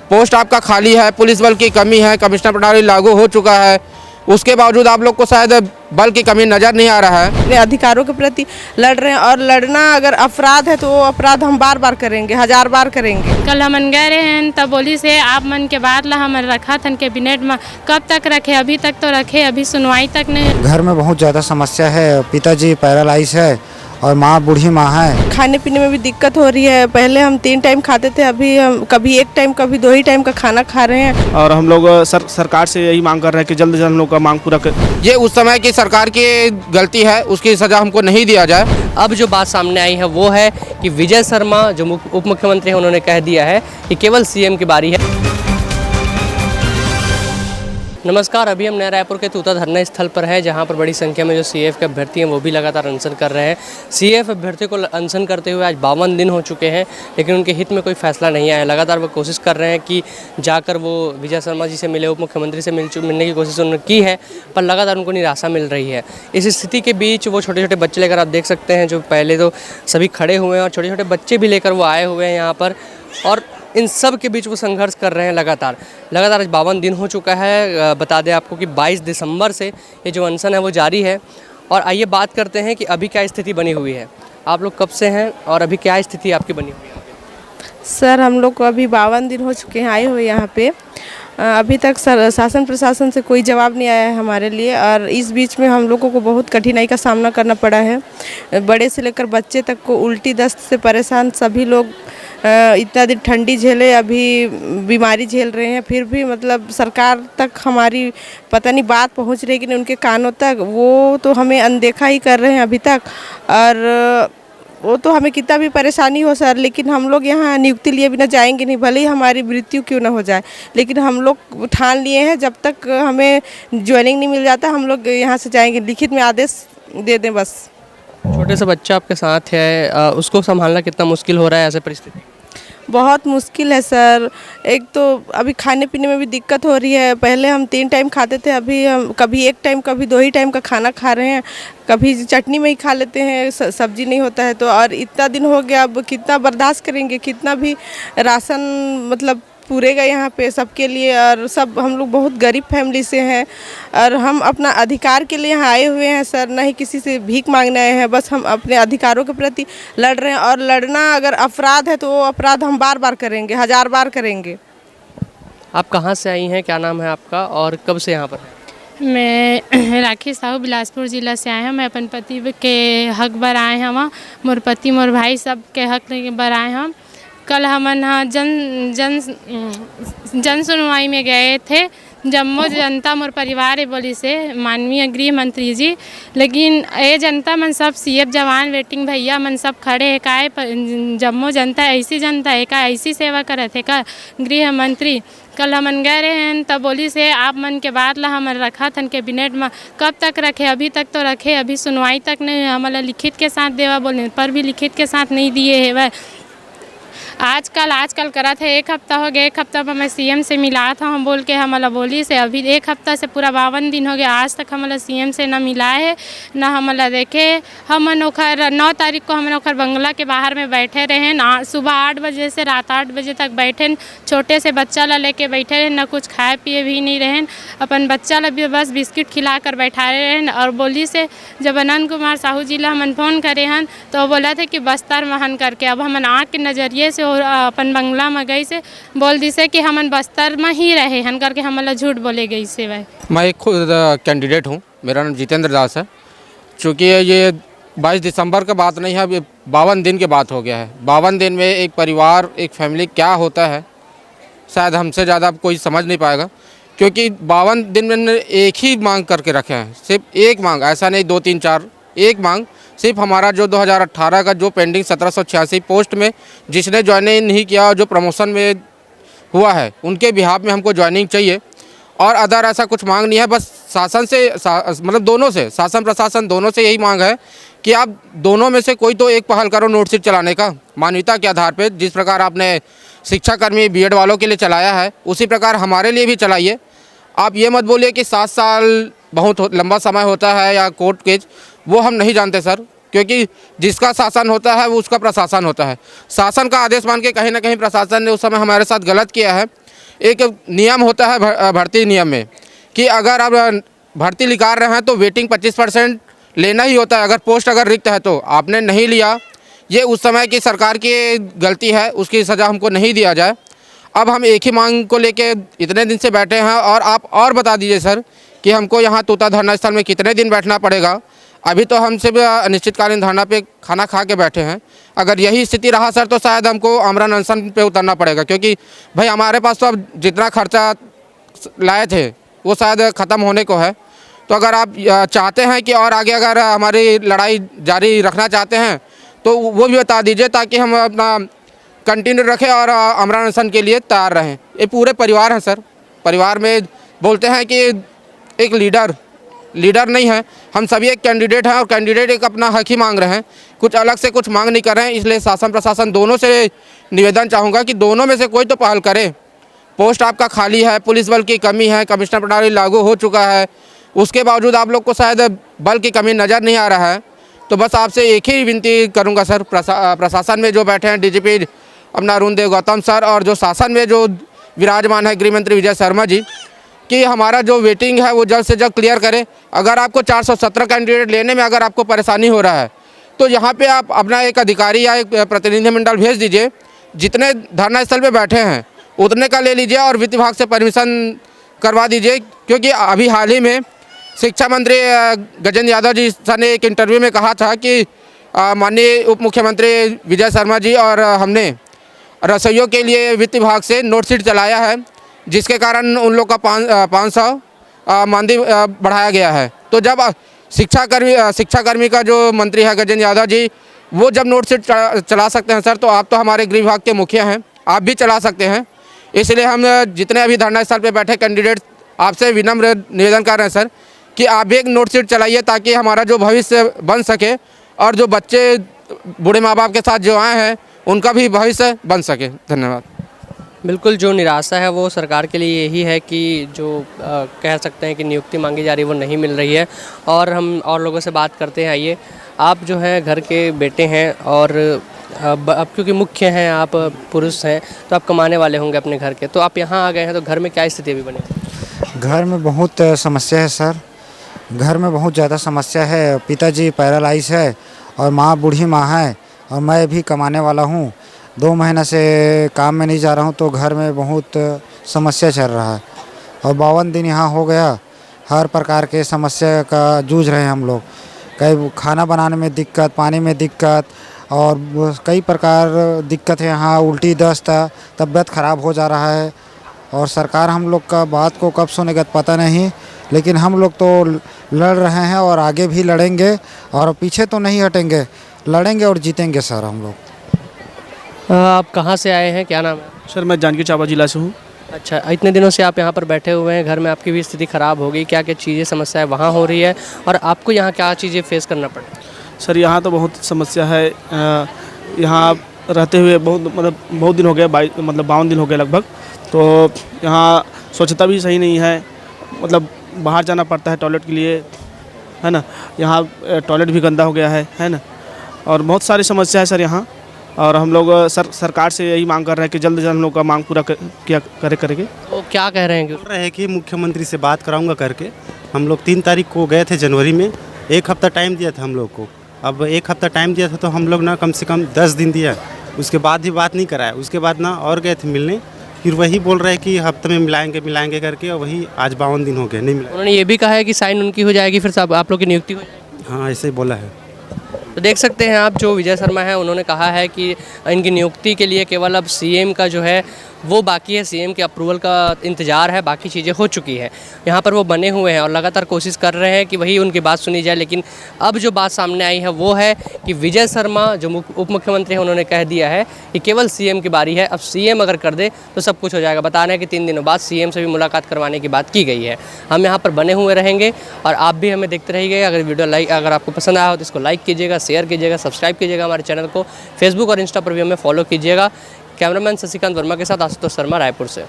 Post आपका खाली है, पुलिस बल की कमी है, कमिश्नर प्रणाली लागू हो चुका है, उसके बावजूद आप लोग को शायद बल की कमी नज़र नहीं आ रहा है। अपने अधिकारों के प्रति लड़ रहे हैं और लड़ना अगर अपराध है तो वो अपराध हम बार बार करेंगे, 1000 बार करेंगे। कल हमन गए रहे हैं तब बोली से आप मन के बाद ला हमन रखा थन कैबिनेट में, कब तक रखे, अभी तक तो रखे, अभी सुनवाई तक नहीं। घर में बहुत ज़्यादा समस्या है, पिताजी पैरालाइज है और माँ बूढ़ी माँ है। खाने पीने में भी दिक्कत हो रही है। पहले हम 3 टाइम खाते थे, अभी हम कभी 1 टाइम कभी 2 ही टाइम का खाना खा रहे हैं। और हम लोग सरकार से यही मांग कर रहे हैं कि जल्द से जल्द हम लोग का मांग पूरा कर। ये उस समय की सरकार की गलती है, उसकी सज़ा हमको नहीं दिया जाए। अब जो बात सामने आई है वो है कि विजय शर्मा जो उप मुख्यमंत्री हैं उन्होंने कह दिया है कि केवल सीएम की बारी है। नमस्कार, अभी हम नया रायपुर के तूता धरना स्थल पर है जहां पर बड़ी संख्या में जो सीएफ के अभ्यर्थी हैं वो भी लगातार अनशन कर रहे हैं। सीएफ अभ्यर्थी को अनशन करते हुए आज 52 दिन हो चुके हैं, लेकिन उनके हित में कोई फैसला नहीं आया। लगातार वो कोशिश कर रहे हैं कि जाकर वो विजय शर्मा जी से मिले, उप मुख्यमंत्री से मिलने की कोशिश उन्होंने की है, पर लगातार उनको निराशा मिल रही है। इस स्थिति के बीच वो छोटे छोटे बच्चे लेकर आप देख सकते हैं, जो पहले तो सभी खड़े हुए हैं और छोटे छोटे बच्चे भी लेकर वो आए हुए हैं यहाँ पर, और इन सब के बीच वो संघर्ष कर रहे हैं लगातार आज 52 दिन हो चुका है। बता दें आपको कि 22 दिसंबर से ये जो अनशन है वो जारी है। और आइए बात करते हैं कि अभी क्या स्थिति बनी हुई है। आप लोग कब से हैं और अभी क्या स्थिति आपकी बनी हुई है? सर, हम लोग को अभी 52 दिन हो चुके हैं आए हुए यहाँ पे। अभी तक शासन प्रशासन से कोई जवाब नहीं आया है हमारे लिए, और इस बीच में हम लोगों को बहुत कठिनाई का सामना करना पड़ा है। बड़े से लेकर बच्चे तक को उल्टी दस्त से परेशान सभी लोग इतना दिन ठंडी झेले, अभी बीमारी झेल रहे हैं, फिर भी मतलब सरकार तक हमारी पता नहीं बात पहुंच रही कि नहीं उनके कानों तक, वो तो हमें अनदेखा ही कर रहे हैं अभी तक। और वो तो हमें कितना भी परेशानी हो सर, लेकिन हम लोग यहाँ नियुक्ति लिए बिना जाएंगे नहीं, भले ही हमारी मृत्यु क्यों ना हो जाए, लेकिन हम लोग ठान लिए हैं जब तक हमें ज्वाइनिंग नहीं मिल जाता हम लोग यहाँ से जाएंगे। लिखित में आदेश दे दें बस। छोटे से बच्चा आपके साथ है, उसको संभालना कितना मुश्किल हो रहा है ऐसे परिस्थिति? बहुत मुश्किल है सर। एक तो अभी खाने पीने में भी दिक्कत हो रही है। पहले हम 3 टाइम खाते थे, अभी हम कभी 1 टाइम कभी 2 ही टाइम का खाना खा रहे हैं। कभी चटनी में ही खा लेते हैं, सब्जी नहीं होता है तो। और इतना दिन हो गया, अब कितना बर्दाश्त करेंगे, कितना भी राशन मतलब पूरेगा यहाँ पे सबके लिए। और सब हम लोग बहुत गरीब फैमिली से हैं और हम अपना अधिकार के लिए यहाँ आए हुए हैं सर, ना ही किसी से भीख मांगने आए हैं। बस हम अपने अधिकारों के प्रति लड़ रहे हैं और लड़ना अगर अपराध है तो वो अपराध हम बार बार करेंगे, 1000 बार करेंगे। आप कहाँ से आई हैं, क्या नाम है आपका और कब से यहाँ पर हैं? मैं राखी साहू बिलासपुर जिला से आए हैं। मैं अपन पति के हक बर आए हैं, वहाँ मोर पति मोर भाई सब के हक बर आए हम। कल हमन जन सुनवाई में गए थे। जम्मो जनता मोर परिवार बोली से माननीय गृह मंत्री जी, लेकिन ये जनता मन सब सीएफ जवान वेटिंग भैया मन सब खड़े है का जम्मो जनता ऐसी जनता है का ऐसी सेवा करत है का गृह मंत्री। कल हमन गए रहे हैं तब बोली से आप मन के बाद ला हमन रखा थन कैबिनेट में, कब तक रखे, अभी तक तो रखे, अभी सुनवाई तक नहीं। हमारा लिखित के साथ देवा बोले पर भी लिखित के साथ नहीं दिए है। वह आजकल करा था। 1 हफ्ता हो गया, 1 हफ्ता में मैं सीएम से मिला था, हम बोल के हमारा बोली से अभी 1 हफ्ता से पूरा 52 दिन हो गया, आज तक हमारा सीएम से ना मिला है ना हमारा देखे। हम ओखर 9 तारीख को हम ओखर बंगला के बाहर में बैठे रहे ना, सुबह 8 बजे से रात 8 बजे तक बैठे, छोटे से बच्चा ला लेके बैठे रहे, ना कुछ खाए पिए भी नहीं रहे। अपन बच्चा ला भी बस बिस्किट खिला कर बैठा रहे। और बोली से जब अनंत कुमार साहू जी ला हमन फ़ोन करे हन तो बोला था कि बस्तर महन करके। अब हमन आँख के नज़रिए से और अपन बंगला में गई से बोल दी से कि हमन बस्तर में ही रहे हन करके हमला झूठ बोले गई से। वह मैं एक खुद कैंडिडेट हूँ, मेरा नाम जितेंद्र दास है। चूँकि ये 22 दिसंबर का बात नहीं है, अब 52 दिन की बात हो गया है। 52 दिन में एक परिवार, एक फैमिली क्या होता है शायद हमसे ज़्यादा कोई समझ नहीं पाएगा। क्योंकि 52 दिन में एक ही मांग करके रखे हैं, सिर्फ एक मांग, ऐसा नहीं 2 3 4, एक मांग। सिर्फ हमारा जो 2018 का जो पेंडिंग 1786 पोस्ट में जिसने ज्वाइनिंग नहीं किया और जो प्रमोशन में हुआ है उनके बिहाफ में हमको ज्वाइनिंग चाहिए। और अदर ऐसा कुछ मांग नहीं है। बस शासन से मतलब दोनों से, शासन प्रशासन दोनों से यही मांग है कि आप दोनों में से कोई तो एक पहल करो नोट सीट चलाने का, मानवीयता के आधार पर। जिस प्रकार आपने शिक्षाकर्मी बीएड वालों के लिए चलाया है उसी प्रकार हमारे लिए भी चलाइए। आप ये मत बोलिए कि 7 साल बहुत लंबा समय होता है या कोर्ट केस, वो हम नहीं जानते सर। क्योंकि जिसका शासन होता है वो उसका प्रशासन होता है। शासन का आदेश मान के कहीं ना कहीं प्रशासन ने उस समय हमारे साथ गलत किया है। एक नियम होता है भर्ती नियम में कि अगर आप भर्ती निकाल रहे हैं तो वेटिंग 25% लेना ही होता है। अगर पोस्ट अगर रिक्त है तो आपने नहीं लिया, ये उस समय की सरकार की गलती है, उसकी सज़ा हमको नहीं दिया जाए। अब हम एक ही मांग को लेके इतने दिन से बैठे हैं और आप और बता दीजिए सर कि हमको यहाँ तोता धरना स्थल में कितने दिन बैठना पड़ेगा। अभी तो हम सिर्फ अनिश्चितकालीन धरना पे खाना खा के बैठे हैं। अगर यही स्थिति रहा सर तो शायद हमको आमरण अनशन पे उतरना पड़ेगा, क्योंकि भाई हमारे पास तो अब जितना खर्चा लाए थे वो शायद ख़त्म होने को है। तो अगर आप चाहते हैं कि और आगे अगर हमारी लड़ाई जारी रखना चाहते हैं तो वो भी बता दीजिए, ताकि हम अपना कंटिन्यू रखें और आमरण अनशन के लिए तैयार रहें। ये पूरे परिवार हैं सर, परिवार में बोलते हैं कि एक लीडर नहीं है, हम सभी एक कैंडिडेट हैं और कैंडिडेट एक अपना हक ही मांग रहे हैं, कुछ अलग से कुछ मांग नहीं कर रहे हैं। इसलिए शासन प्रशासन दोनों से निवेदन चाहूँगा कि दोनों में से कोई तो पहल करे। पोस्ट आपका खाली है, पुलिस बल की कमी है, कमिश्नर प्रणाली लागू हो चुका है, उसके बावजूद आप लोग को शायद बल की कमी नज़र नहीं आ रहा है। तो बस आपसे एक ही विनती करूँगा सर, प्रशासन में जो बैठे हैं डीजीपी अपना अरुण देव गौतम सर, और जो शासन में जो विराजमान है गृह मंत्री विजय शर्मा जी, कि हमारा जो वेटिंग है वो जल्द से जल्द क्लियर करें। अगर आपको 417 कैंडिडेट लेने में अगर आपको परेशानी हो रहा है तो यहाँ पे आप अपना एक अधिकारी या एक प्रतिनिधिमंडल भेज दीजिए, जितने धरना स्थल पे बैठे हैं उतने का ले लीजिए और वित्त विभाग से परमिशन करवा दीजिए। क्योंकि अभी हाल ही में शिक्षा मंत्री गजेंद्र यादव जी सर ने एक इंटरव्यू में कहा था कि माननीय उप मुख्यमंत्री विजय शर्मा जी और हमने रसोइयों के लिए वित्त विभाग से नोट शीट चलाया है, जिसके कारण उन लोग का 500 मानदेय बढ़ाया गया है। तो जब शिक्षाकर्मी का जो मंत्री है गजेंद्र यादव जी, वो जब नोट शीट चला सकते हैं सर, तो आप तो हमारे गृह विभाग के मुखिया हैं, आप भी चला सकते हैं। इसलिए हम जितने अभी धरना स्थल पे बैठे कैंडिडेट आपसे विनम्र निवेदन कर रहे हैं सर कि आप भी एक नोट शीट चलाइए, ताकि हमारा जो भविष्य बन सके और जो बच्चे बूढ़े माँ बाप के साथ जो आए हैं उनका भी भविष्य बन सके। धन्यवाद। बिल्कुल, जो निराशा है वो सरकार के लिए यही है कि जो कह सकते हैं कि नियुक्ति मांगी जा रही है वो नहीं मिल रही है। और हम और लोगों से बात करते हैं। आइए, आप जो हैं घर के बेटे हैं और अब क्योंकि मुख्य हैं, आप पुरुष हैं, तो आप कमाने वाले होंगे अपने घर के, तो आप यहाँ आ गए हैं, तो घर में क्या स्थिति अभी बनी? घर में बहुत समस्या है सर, घर में बहुत ज़्यादा समस्या है। पिताजी पैरालाइज है और माँ बूढ़ी माँ है और मैं भी कमाने वाला हूँ। 2 महीने से काम में नहीं जा रहा हूँ, तो घर में बहुत समस्या चल रहा है। और 52 दिन यहाँ हो गया, हर प्रकार के समस्या का जूझ रहे हैं हम लोग। कई खाना बनाने में दिक्कत, पानी में दिक्कत और कई प्रकार दिक्कत है यहाँ। उल्टी दस्त, तबीयत ख़राब हो जा रहा है। और सरकार हम लोग का बात को कब सुनेगा पता नहीं, लेकिन हम लोग तो लड़ रहे हैं और आगे भी लड़ेंगे और पीछे तो नहीं हटेंगे, लड़ेंगे और जीतेंगे सर हम लोग। आप कहाँ से आए हैं, क्या नाम है? सर मैं जांजगीर चांपा जिला से हूँ। अच्छा, इतने दिनों से आप यहाँ पर बैठे हुए हैं, घर में आपकी भी स्थिति ख़राब हो गई, क्या क्या चीज़ें समस्याएं वहाँ हो रही है और आपको यहाँ क्या चीज़ें फेस करना पड़ा? सर यहाँ तो बहुत समस्या है। यहाँ रहते हुए बहुत दिन हो गए, 52 दिन हो गए लगभग। तो यहाँ स्वच्छता भी सही नहीं है, मतलब बाहर जाना पड़ता है टॉयलेट के लिए, है ना। यहाँ टॉयलेट भी गंदा हो गया है ना। और बहुत सारी समस्या है सर यहाँ। और हम लोग सरकार से यही मांग कर रहे हैं कि जल्द से जल्द हम लोग का मांग पूरा करेंगे। वो क्या कह रहे हैं? बोल रहे हैं कि मुख्यमंत्री से बात कराऊंगा करके। हम लोग 3 तारीख को गए थे जनवरी में, 1 हफ्ता टाइम दिया था हम लोग को। अब 1 हफ्ता टाइम दिया था तो हम लोग ना कम से कम 10 दिन दिया, उसके बाद भी बात नहीं कराया। उसके बाद ना और गए थे मिलने, फिर वही बोल रहे हैं कि हफ्ते में मिलाएंगे करके, और वही आज 52 दिन हो गए नहीं मिला। उन्होंने ये भी कहा है कि साइन उनकी हो जाएगी, फिर सब आप लोग की नियुक्ति हो जाएगी। हाँ, ऐसे ही बोला है। तो देख सकते हैं आप, जो विजय शर्मा है उन्होंने कहा है कि इनकी नियुक्ति के लिए केवल अब सीएम का जो है वो बाकी है, सीएम के अप्रूवल का इंतज़ार है, बाकी चीज़ें हो चुकी है। यहाँ पर वो बने हुए हैं और लगातार कोशिश कर रहे हैं कि वही उनकी बात सुनी जाए। लेकिन अब जो बात सामने आई है वो है कि विजय शर्मा जो उप मुख्यमंत्री हैं उन्होंने कह दिया है कि केवल सीएम की बारी है, अब सीएम अगर कर दे तो सब कुछ हो जाएगा। बता रहे हैं कि 3 दिनों बाद सीएम से भी मुलाकात करवाने की बात की गई है। हम यहाँ पर बने हुए रहेंगे और आप भी हमें देखते रहिए। अगर आपको पसंद आया हो तो इसको लाइक कीजिएगा, शेयर कीजिएगा, सब्सक्राइब कीजिएगा हमारे चैनल को। फेसबुक और इंस्टा पर भी हमें फॉलो कीजिएगा। कैमरामैन शशिकांत वर्मा के साथ आशुतोष शर्मा, रायपुर से।